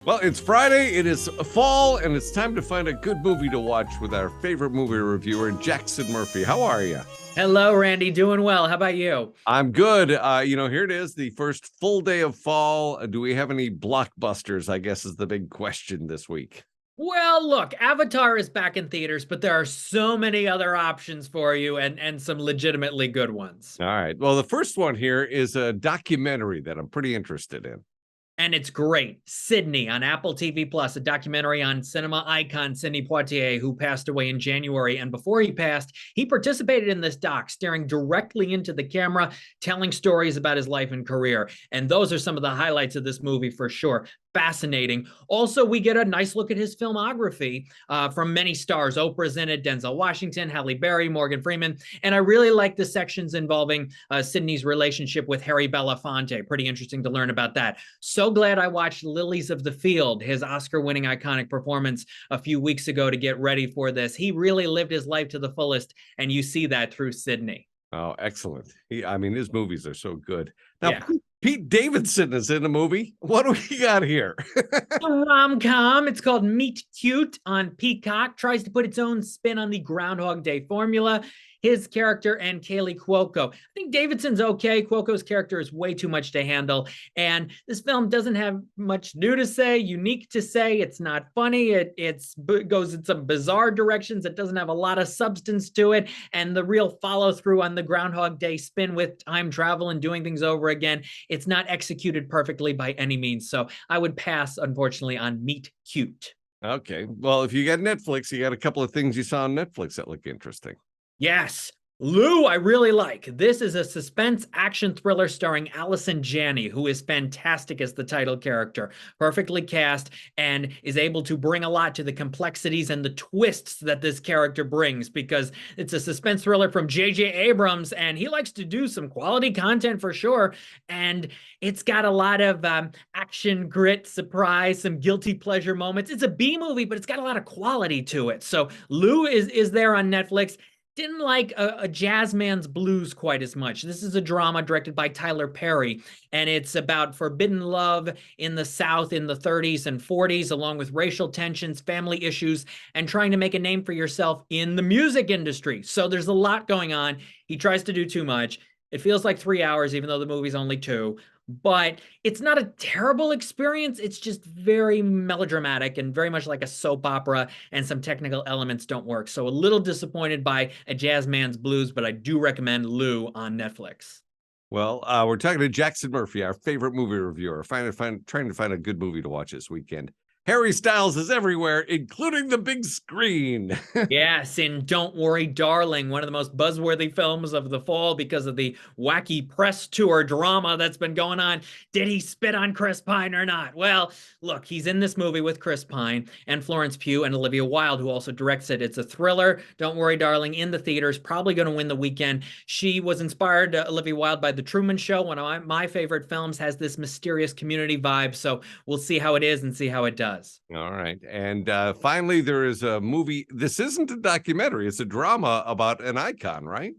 Well, it's Friday, it is fall, and it's time to find a good movie to watch with our favorite movie reviewer, Jackson Murphy. How are you? Hello, Randy. Doing well. How about you? I'm good. Here it is, the first full day of fall. Do we have any blockbusters, I guess is the big question this week. Well, look, Avatar is back in theaters, but there are so many other options for you and some legitimately good ones. All right. Well, the first one here is a documentary that I'm pretty interested in. And it's great. Sidney on Apple TV Plus, a documentary on cinema icon Sidney Poitier, who passed away in January. And before he passed, he participated in this doc, staring directly into the camera, telling stories about his life and career. And those are some of the highlights of this movie for sure. Fascinating. Also, we get a nice look at his filmography from many stars. Oprah's in it, Denzel Washington, Halle Berry, Morgan Freeman. And I really like the sections involving Sidney's relationship with Harry Belafonte. Pretty interesting to learn about that. So glad I watched Lilies of the Field, his Oscar-winning iconic performance a few weeks ago to get ready for this. He really lived his life to the fullest, and you see that through Sidney. Oh, excellent. His movies are so good. Now, Yeah. Pete Davidson is in the movie. What do we got here? A rom-com. It's called Meet Cute on Peacock. Tries to put its own spin on the Groundhog Day formula. His character and Kaylee Cuoco. I think Davidson's okay. Cuoco's character is way too much to handle. And this film doesn't have much new to say, unique to say. It's not funny. It goes in some bizarre directions. It doesn't have a lot of substance to it. And the real follow through on the Groundhog Day spin with time travel and doing things over again, it's not executed perfectly by any means. So I would pass, unfortunately, on Meet Cute. Okay. Well, if you got Netflix, you got a couple of things you saw on Netflix that look interesting. Yes. Lou, I really like. This is a suspense action thriller starring Allison Janney, who is fantastic as the title character, perfectly cast, and is able to bring a lot to the complexities and the twists that this character brings, because it's a suspense thriller from J.J. Abrams, and he likes to do some quality content for sure. And it's got a lot of action, grit, surprise, some guilty pleasure moments. It's a B movie, but it's got a lot of quality to it. So Lou is there on Netflix. Didn't like a Jazz Man's Blues quite as much. This is a drama directed by Tyler Perry, and it's about forbidden love in the South in the 30s and 40s, along with racial tensions, family issues, and trying to make a name for yourself in the music industry. So there's a lot going on. He tries to do too much. It feels like 3 hours, even though the movie's only 2. But it's not a terrible experience. It's just very melodramatic and very much like a soap opera, and some technical elements don't work. So a little disappointed by A Jazz Man's Blues, but I do recommend Lou on Netflix. Well, we're talking to Jackson Murphy, our favorite movie reviewer, trying to find a good movie to watch this weekend. Harry Styles is everywhere, including the big screen. Yes, in Don't Worry, Darling, one of the most buzzworthy films of the fall because of the wacky press tour drama that's been going on. Did he spit on Chris Pine or not? Well, look, he's in this movie with Chris Pine and Florence Pugh and Olivia Wilde, who also directs it. It's a thriller. Don't Worry, Darling, in the theaters, probably going to win the weekend. She was inspired, Olivia Wilde, by The Truman Show. One of my favorite films, has this mysterious community vibe. So we'll see how it is and see how it does. All right. And finally, there is a movie. This isn't a documentary. It's a drama about an icon, right?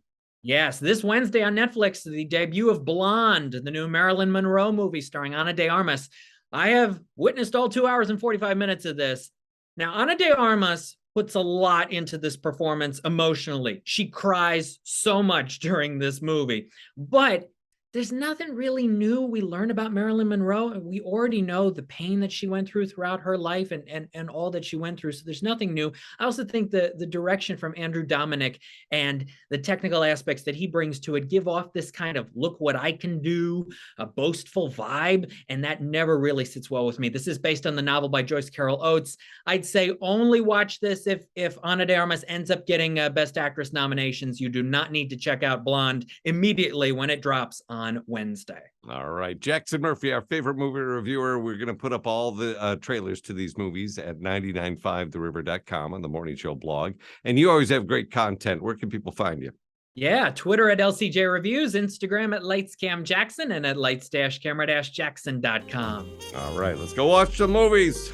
Yes, this Wednesday on Netflix, the debut of Blonde, the new Marilyn Monroe movie starring Ana de Armas. I have witnessed all 2 hours and 45 minutes of this. Now, Ana de Armas puts a lot into this performance emotionally. She cries so much during this movie, but there's nothing really new we learn about Marilyn Monroe. We already know the pain that she went through throughout her life and all that she went through. So there's nothing new. I also think the direction from Andrew Dominic and the technical aspects that he brings to it give off this kind of look what I can do, a boastful vibe. And that never really sits well with me. This is based on the novel by Joyce Carol Oates. I'd say only watch this if Ana de Armas ends up getting Best Actress nominations. You do not need to check out Blonde immediately when it drops on Wednesday. All right. Jackson Murphy, our favorite movie reviewer. We're going to put up all the trailers to these movies at 995theriver.com on the Morning Show blog. And you always have great content. Where can people find you? Yeah, Twitter at LCJ Reviews, Instagram at LightsCamJackson, and at lights-camera-jackson.com. All right. Let's go watch some movies.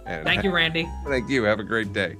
And thank you, Randy. Thank you. Have a great day.